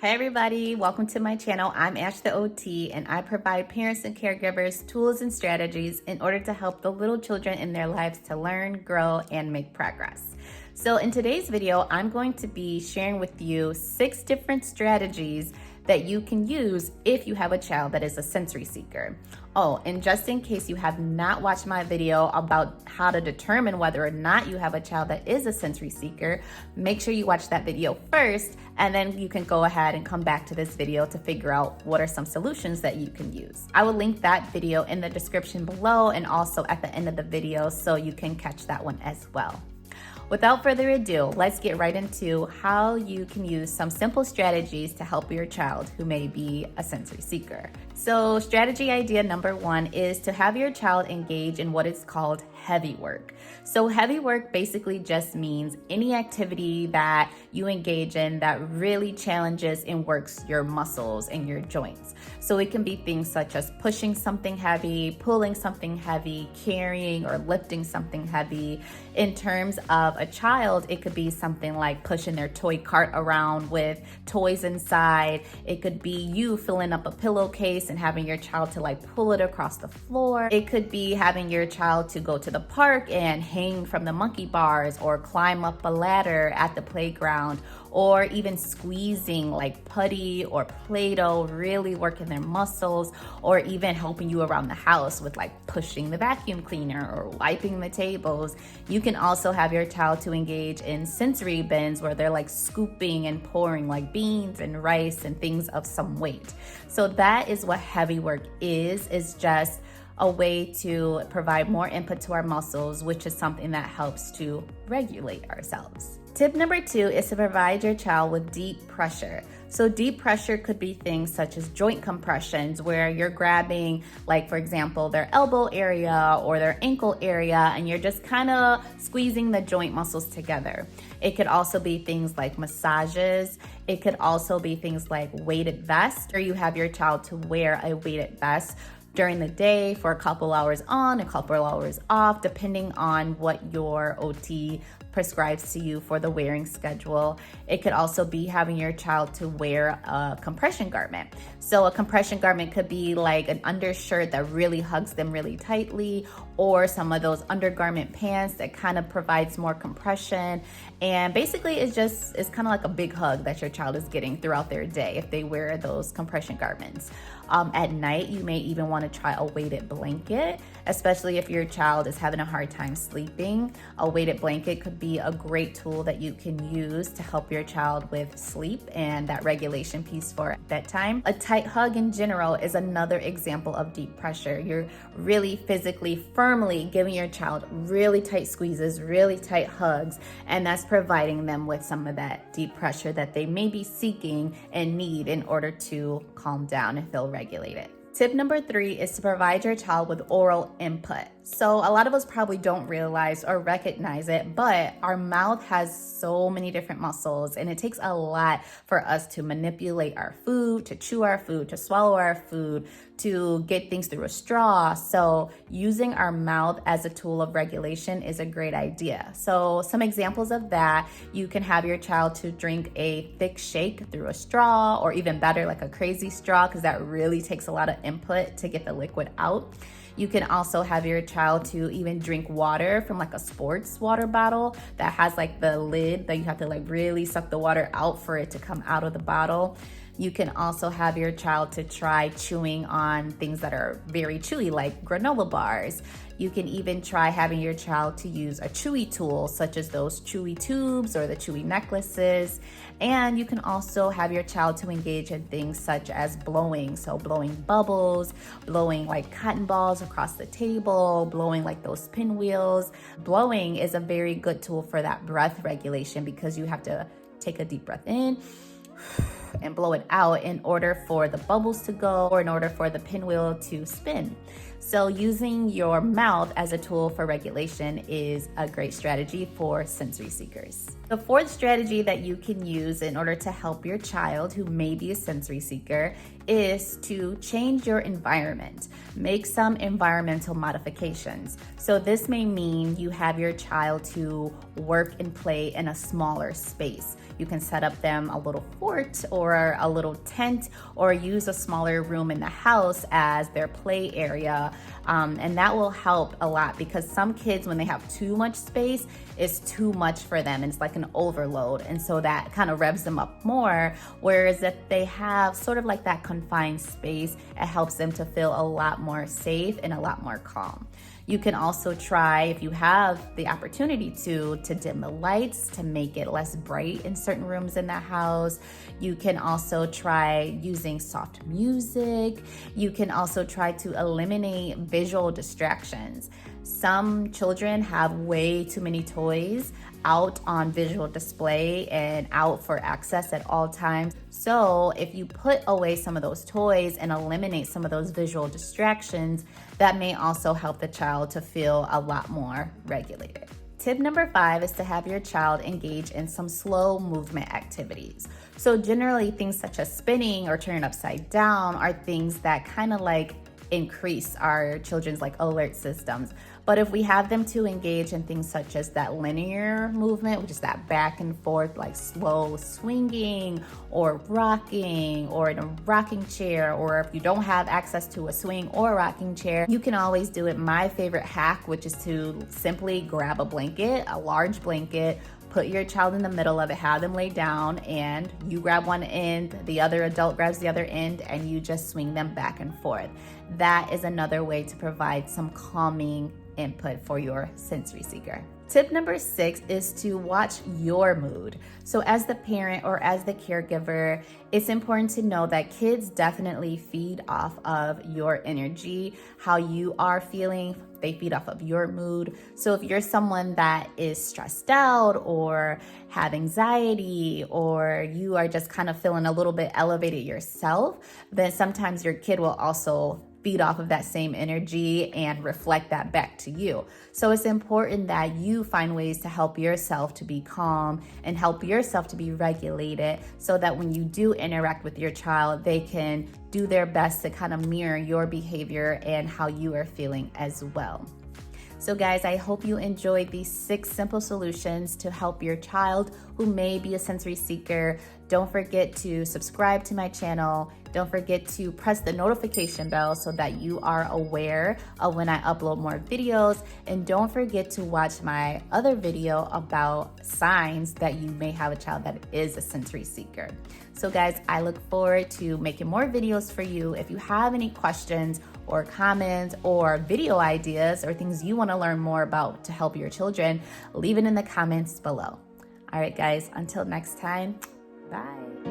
Hey everybody, welcome to my channel. I'm Ash the OT and I provide parents and caregivers tools and strategies in order to help the little children in their lives to learn, grow, and make progress. So in today's video, I'm going to be sharing with you 6 different strategies that you can use if you have a child that is a sensory seeker. Oh, and just in case you have not watched my video about how to determine whether or not you have a child that is a sensory seeker, make sure you watch that video first, and then you can go ahead and come back to this video to figure out what are some solutions that you can use. I will link that video in the description below and also at the end of the video so you can catch that one as well. Without further ado, let's get right into how you can use some simple strategies to help your child who may be a sensory seeker. So strategy idea number 1 is to have your child engage in what is called heavy work. So heavy work basically just means any activity that you engage in that really challenges and works your muscles and your joints. So it can be things such as pushing something heavy, pulling something heavy, carrying or lifting something heavy. In terms of a child, it could be something like pushing their toy cart around with toys inside. It could be you filling up a pillowcase and having your child to like pull it across the floor. It could be having your child to go to the park and hang from the monkey bars or climb up a ladder at the playground, or even squeezing like putty or Play-Doh, really working their muscles, or even helping you around the house with like pushing the vacuum cleaner or wiping the tables. You can also have your child to engage in sensory bins where they're like scooping and pouring like beans and rice and things of some weight. So that is what heavy work is just a way to provide more input to our muscles, which is something that helps to regulate ourselves. Tip number 2 is to provide your child with deep pressure. So deep pressure could be things such as joint compressions, where you're grabbing, like for example, their elbow area or their ankle area, and you're just kind of squeezing the joint muscles together. It could also be things like massages. It could also be things like weighted vests, or you have your child to wear a weighted vest during the day for a couple hours on, a couple hours off, depending on what your OT prescribes to you for the wearing schedule. It could also be having your child to wear a compression garment. So a compression garment could be like an undershirt that really hugs them really tightly, or some of those undergarment pants that kind of provides more compression. And basically it's kind of like a big hug that your child is getting throughout their day if they wear those compression garments. At night, you may even want to try a weighted blanket, especially if your child is having a hard time sleeping. A weighted blanket could be a great tool that you can use to help your child with sleep and that regulation piece for bedtime. A tight hug in general is another example of deep pressure. You're really physically, firmly giving your child really tight squeezes, really tight hugs, and that's providing them with some of that deep pressure that they may be seeking and need in order to calm down and feel regulated. Tip number 3 is to provide your child with oral input. So a lot of us probably don't realize or recognize it, but our mouth has so many different muscles, and it takes a lot for us to manipulate our food, to chew our food, to swallow our food, to get things through a straw. So using our mouth as a tool of regulation is a great idea. So some examples of that, you can have your child to drink a thick shake through a straw, or even better, like a crazy straw, because that really takes a lot of input to get the liquid out. You can also have your child to even drink water from like a sports water bottle that has like the lid that you have to like really suck the water out for it to come out of the bottle. You can also have your child to try chewing on things that are very chewy, like granola bars. You can even try having your child to use a chewy tool, such as those chewy tubes or the chewy necklaces. And you can also have your child to engage in things such as blowing. So blowing bubbles, blowing like cotton balls across the table, blowing like those pinwheels. Blowing is a very good tool for that breath regulation, because you have to take a deep breath in and blow it out in order for the bubbles to go, or in order for the pinwheel to spin. So using your mouth as a tool for regulation is a great strategy for sensory seekers. The fourth strategy that you can use in order to help your child who may be a sensory seeker is to change your environment. Make some environmental modifications. So this may mean you have your child to work and play in a smaller space. You can set up them a little fort or a little tent, or use a smaller room in the house as their play area. And that will help a lot, because some kids, when they have too much space, it's too much for them. It's like an overload. And so that kind of revs them up more. Whereas if they have sort of like that confined space, it helps them to feel a lot more safe and a lot more calm. You can also try, if you have the opportunity to dim the lights to make it less bright in certain rooms in the house. You can also try using soft music. You can also try to eliminate visual distractions. Some children have way too many toys out on visual display and out for access at all times. So if you put away some of those toys and eliminate some of those visual distractions, that may also help the child to feel a lot more regulated. Tip number 5 is to have your child engage in some slow movement activities. So generally things such as spinning or turning upside down are things that kind of like increase our children's like alert systems. But if we have them to engage in things such as that linear movement, which is that back and forth, like slow swinging or rocking, or in a rocking chair, or if you don't have access to a swing or a rocking chair, you can always do it. My favorite hack, which is to simply grab a blanket, a large blanket, put your child in the middle of it, have them lay down, and you grab one end, the other adult grabs the other end, and you just swing them back and forth. That is another way to provide some calming input for your sensory seeker. Tip number 6 is to watch your mood. So as the parent or as the caregiver, it's important to know that kids definitely feed off of your energy, how you are feeling. They feed off of your mood. So if you're someone that is stressed out or have anxiety, or you are just kind of feeling a little bit elevated yourself, then sometimes your kid will also feed off of that same energy and reflect that back to you. So it's important that you find ways to help yourself to be calm and help yourself to be regulated, so that when you do interact with your child, they can do their best to kind of mirror your behavior and how you are feeling as well. So guys, I hope you enjoyed these 6 simple solutions to help your child who may be a sensory seeker. Don't forget to subscribe to my channel. Don't forget to press the notification bell so that you are aware of when I upload more videos. And don't forget to watch my other video about signs that you may have a child that is a sensory seeker. So guys, I look forward to making more videos for you. If you have any questions or comments or video ideas or things you want to learn more about to help your children, leave it in the comments below. All right, guys, until next time, bye.